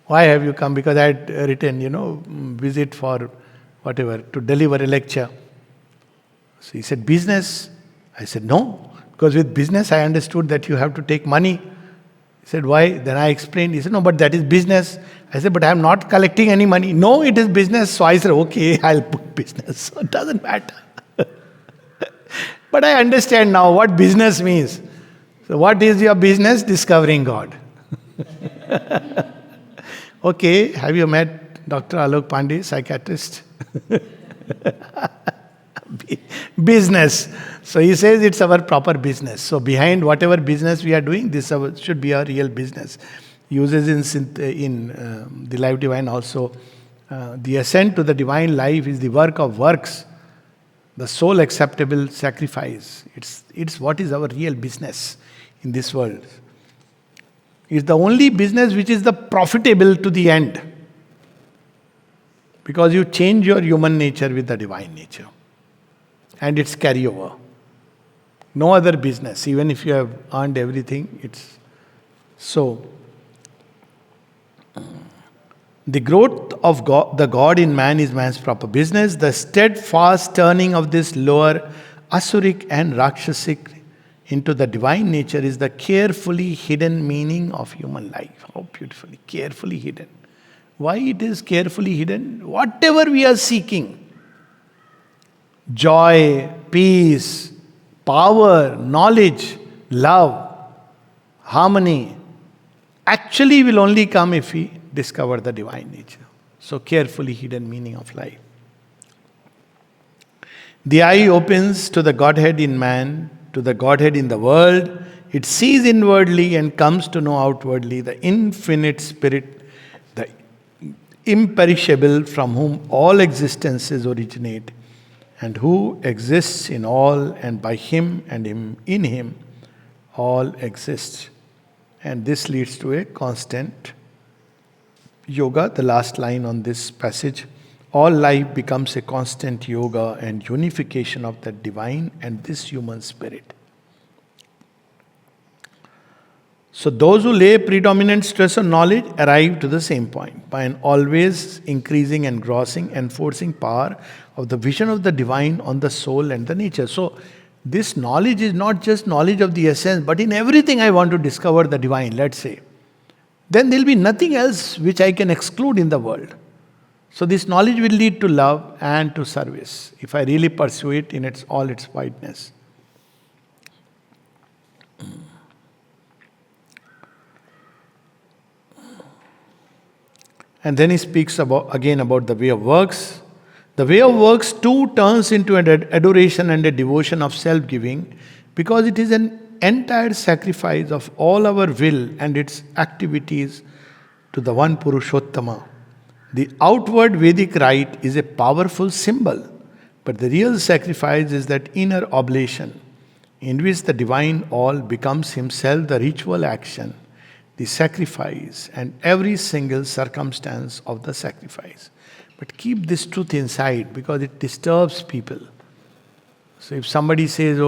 why have you come? Because I had written, visit for whatever, to deliver a lecture. So he said, business? I said, no. Because with business, I understood that you have to take money. He said, why? Then I explained. He said, no, but that is business. I said, but I am not collecting any money. No, it is business. So I said, okay, I'll put business. So it doesn't matter. But I understand now what business means. So what is your business? Discovering God. Okay, have you met Dr. Alok Pandey, psychiatrist? Business. So he says it's our proper business. So behind whatever business we are doing, should be our real business. Uses in the life divine also. The ascent to the divine life is the work of works, the sole acceptable sacrifice. It's what is our real business in this world. It's the only business which is the profitable to the end. Because you change your human nature with the divine nature. And it's carryover. No other business, even if you have earned everything, it's so. The growth of the God in man is man's proper business. The steadfast turning of this lower asuric and rakshasic into the divine nature is the carefully hidden meaning of human life. How beautifully, carefully hidden. Why it is carefully hidden? Whatever we are seeking, joy, peace, power, knowledge, love, harmony, actually will only come if we discover the divine nature. So carefully hidden meaning of life. The eye opens to the Godhead in man, to the Godhead in the world. It sees inwardly and comes to know outwardly the infinite spirit, the imperishable from whom all existences originate, and who exists in all, and by him and in him all exist. And this leads to a constant yoga. The last line on this passage: all life becomes a constant yoga and unification of the divine and this human spirit. So those who lay predominant stress on knowledge arrive to the same point by an always increasing, engrossing, enforcing power of the vision of the divine on the soul and the nature. So this knowledge is not just knowledge of the essence, but in everything I want to discover the divine, let's say. Then there will be nothing else which I can exclude in the world. So this knowledge will lead to love and to service, if I really pursue it in all its wideness. And then he speaks again about the way of works. The way of works too turns into an adoration and a devotion of self-giving, because it is an entire sacrifice of all our will and its activities to the one Purushottama. The outward Vedic rite is a powerful symbol, but the real sacrifice is that inner oblation in which the divine all becomes himself the ritual action, the sacrifice, and every single circumstance of the sacrifice. But keep this truth inside, because it disturbs people. So if somebody says,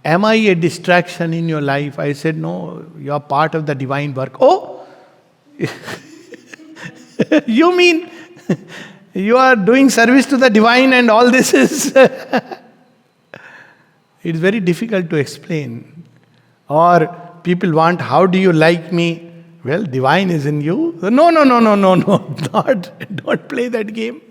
am I a distraction in your life? I said, no, you are part of the divine work. Oh, you mean you are doing service to the divine and all this is... It's very difficult to explain. Or people want, how do you like me? Well, divine is in you. No. Don't play that game.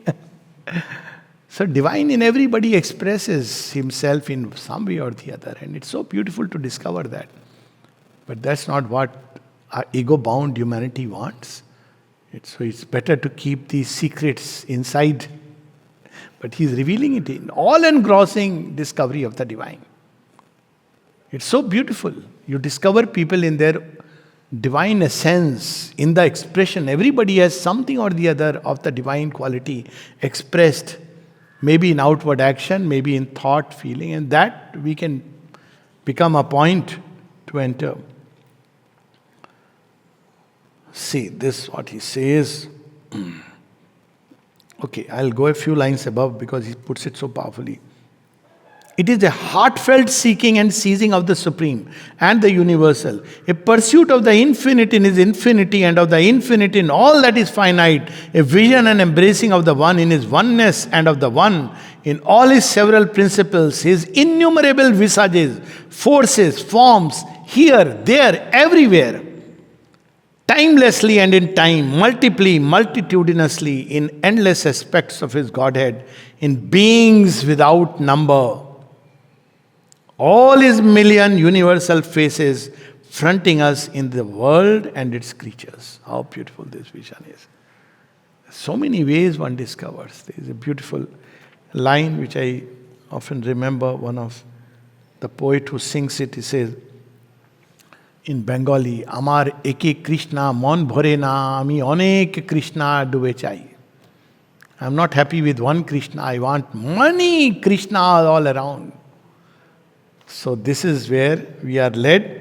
So divine in everybody expresses himself in some way or the other. And it's so beautiful to discover that. But that's not what our ego-bound humanity wants. So it's better to keep these secrets inside. But he's revealing it in all-engrossing discovery of the divine. It's so beautiful. You discover people in their divine essence, in the expression. Everybody has something or the other of the divine quality expressed, maybe in outward action, maybe in thought, feeling, and that we can become a point to enter. See, this what he says. Okay, I'll go a few lines above because he puts it so powerfully. It is a heartfelt seeking and seizing of the supreme and the universal, a pursuit of the infinite in his infinity and of the infinite in all that is finite, a vision and embracing of the one in his oneness and of the one in all his several principles, his innumerable visages, forces, forms, here, there, everywhere, timelessly and in time, multitudinously, in endless aspects of his Godhead, in beings without number. All his million universal faces fronting us in the world and its creatures. How beautiful this vision is. So many ways one discovers. There is a beautiful line which I often remember, one of the poet who sings it, he says in Bengali, Amar eke Krishna mon bhore na, ami onek Krishna dube chai. I'm not happy with one Krishna, I want many Krishna all around. So this is where we are led,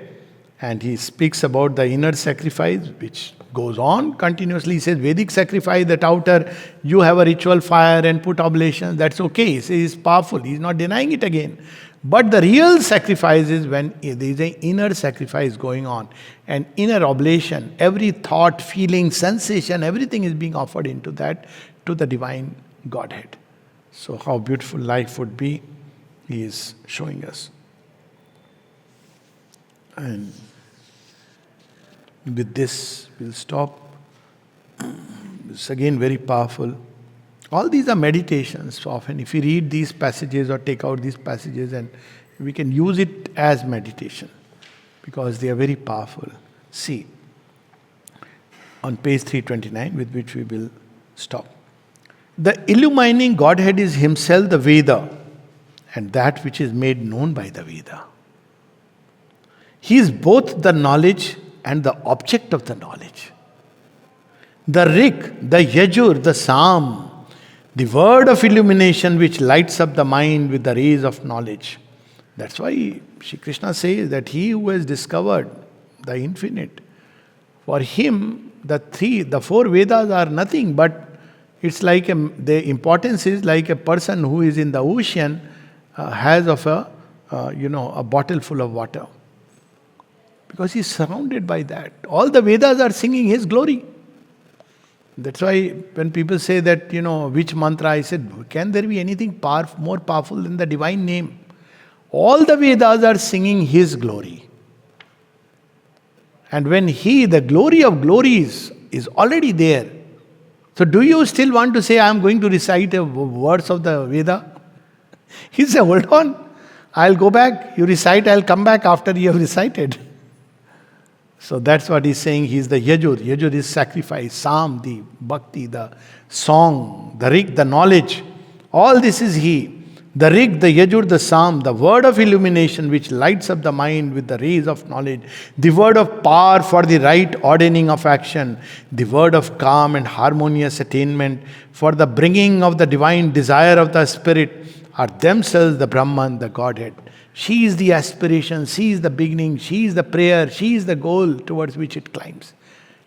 and he speaks about the inner sacrifice, which goes on continuously. He says, Vedic sacrifice, that outer, you have a ritual fire and put oblations, that's okay. He says he's powerful, he's not denying it again. But the real sacrifice is when there is an inner sacrifice going on, an inner oblation. Every thought, feeling, sensation, everything is being offered into that, to the divine Godhead. So how beautiful life would be, he is showing us. And with this, we'll stop. It's again very powerful. All these are meditations. So often, if we read these passages or take out these passages, and we can use it as meditation because they are very powerful. See, on page 329, with which we will stop. The illumining Godhead is himself the Veda, and that which is made known by the Veda. He is both the knowledge and the object of the knowledge. The Rik, the Yajur, the Sam, the word of illumination which lights up the mind with the rays of knowledge. That's why Shri Krishna says that he who has discovered the infinite, for him the four Vedas are nothing, but it's like the importance is like a person who is in the ocean has of a bottle full of water. Because he's surrounded by that. All the Vedas are singing his glory. That's why when people say that, which mantra, I said, can there be anything more powerful than the divine name? All the Vedas are singing his glory. And when the glory of glories is already there, so do you still want to say, I am going to recite a verse of the Veda? He said, hold on, I'll go back, you recite, I'll come back after you have recited. So that's what he's saying. He's the Yajur. Yajur is sacrifice. Sam, the bhakti, the song, the Rik, the knowledge. All this is he. The Rik, the Yajur, the Sam, the word of illumination which lights up the mind with the rays of knowledge. The word of power for the right ordaining of action. The word of calm and harmonious attainment for the bringing of the divine desire of the spirit are themselves the Brahman, the Godhead. She is the aspiration, she is the beginning, she is the prayer, she is the goal towards which it climbs.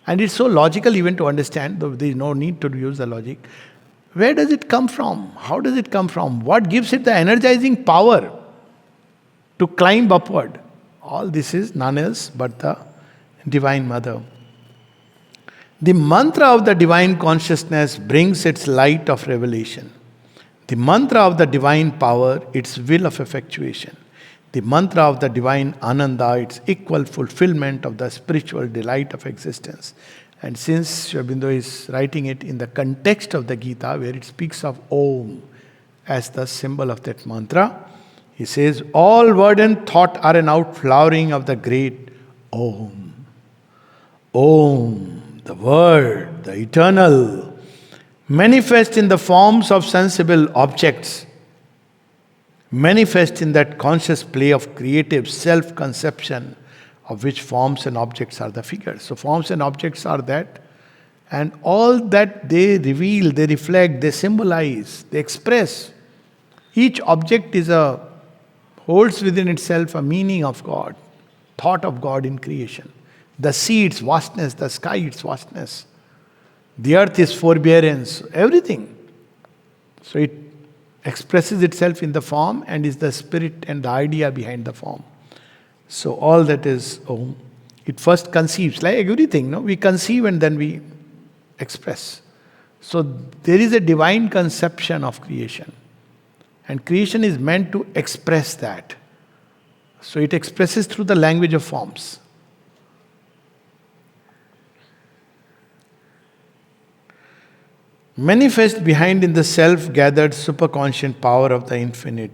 And it's so logical even to understand, though there is no need to use the logic. Where does it come from? How does it come from? What gives it the energizing power to climb upward? All this is none else but the Divine Mother. The mantra of the divine consciousness brings its light of revelation. The mantra of the divine power, its will of effectuation. The mantra of the divine Ananda, its equal fulfillment of the spiritual delight of existence. And since Sri Aurobindo is writing it in the context of the Gita, where it speaks of Om as the symbol of that mantra, he says, all word and thought are an outflowering of the great Om. Om, the word, the eternal, manifest in the forms of sensible objects, manifest in that conscious play of creative self-conception, of which forms and objects are the figures. So forms and objects are that, and all that they reveal, they reflect, they symbolize, they express. Each object holds within itself a meaning of God, thought of God in creation. The sea, its vastness, the sky, its vastness. The earth is forbearance, everything. So it expresses itself in the form and is the spirit and the idea behind the form. So all that is Om. It first conceives, like everything, no? We conceive and then we express. So there is a divine conception of creation. And creation is meant to express that. So it expresses through the language of forms. Manifest behind in the self-gathered superconscient power of the infinite.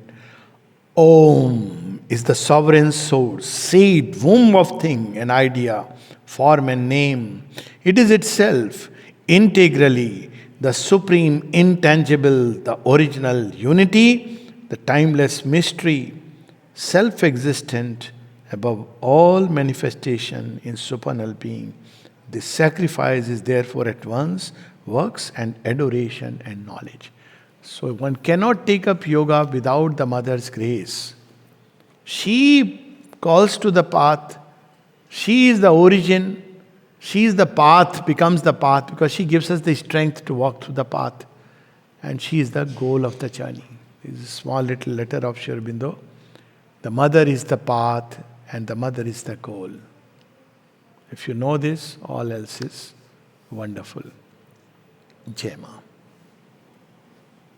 Om is the sovereign source, seed, womb of thing, an idea, form and name. It is itself, integrally, the supreme, intangible, the original unity, the timeless mystery, self-existent above all manifestation in supernal being. This sacrifice is therefore at once works and adoration and knowledge. So one cannot take up yoga without the mother's grace. She calls to the path. She is the origin. She is the path, becomes the path because she gives us the strength to walk through the path. And she is the goal of the journey. This is a small little letter of Sri Aurobindo. The mother is the path and the mother is the goal. If you know this, all else is wonderful. Jai Ma.